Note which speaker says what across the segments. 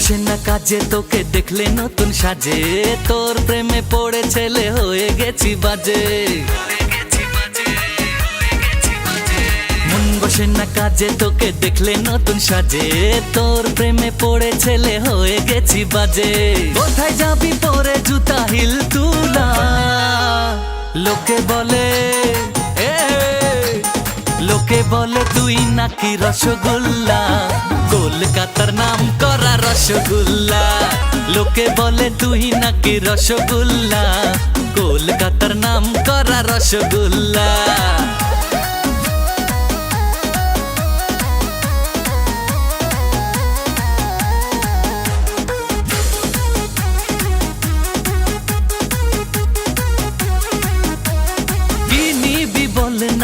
Speaker 1: বসে না কাজে তোকে দেখলে নতুন সাজে, তোর প্রেমে পড়ে ছেলে হয়ে গেছি বাজে। মন বসে না কাজে তোকে দেখলে নতুন সাজে, তোর প্রেমে পড়ে ছেলে হয়ে গেছি বাজে। কোথায় যাবি পরে জুতা হিল তুলা, লোকে বলে লোকে বলে তুই নাকি রসগোল্লা, কলকাতার নাম করা রসগোল্লা। লোকে বলে তুই নাকি রসগোল্লা, কলকাতার নাম করা রসগোল্লা।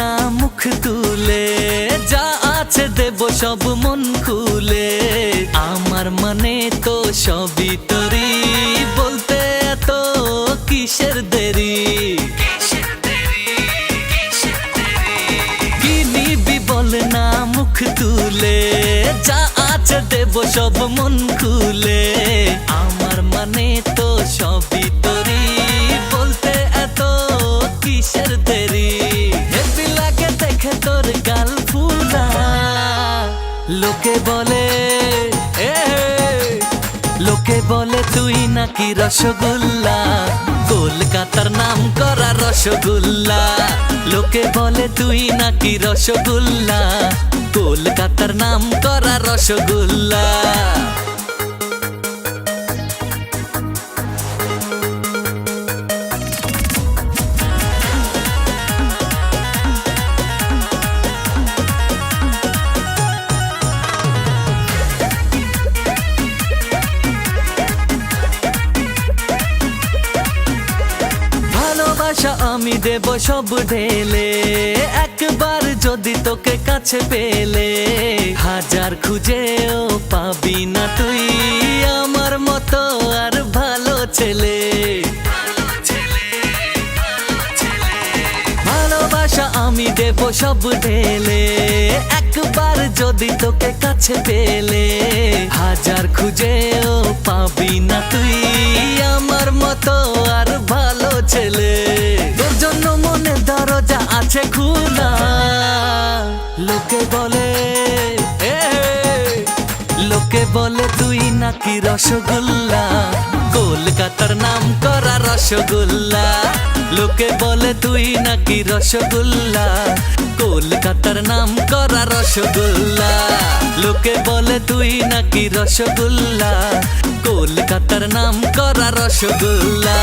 Speaker 1: না মুখ তুলে যা আছে দেব সব মন খুলে, আমার মনে তো সবই তোরি, বলতে এত কিসের দেরি। কি নিবি বল না মুখ তুলে, যা আছে দেব সব মন খুলে, আমার মনে তো সবই তোরি, বলতে এত কিসের দেরি। তোর গাল ফুলা, লোকে বলে লোকে বলে তুই নাকি রসগোল্লা, কলকাতার নাম করা রসগোল্লা। লোকে বলে তুই নাকি রসগোল্লা, কলকাতার নাম করা রসগোল্লা। আমি দেব সব ঢেলে, একবার যদি তোকে কাছে পেলে, হাজার খুঁজেও পাবি না তুই আমার মতো আর ভালো ছেলে। ভালোবাসা আমি দেব সব ঢেলে, একবার যদি তোকে কাছে পেলে, হাজার খুঁজেও পাবি না তুই আমার মতো আর ভালো ছেলে। তোর জন্য মনে দরজা আছে খোলা, লোকে বলে লোকে বলে তুই নাকি রসগোল্লা, কলকাতার নাম করা রসগোল্লা। লোকে বলে তুই নাকি রসগোল্লা, কলকাতার নাম করা রসগোল্লা। লোকে বলে তুই নাকি রসগোল্লা, কলকাতার নাম করা রসগোল্লা।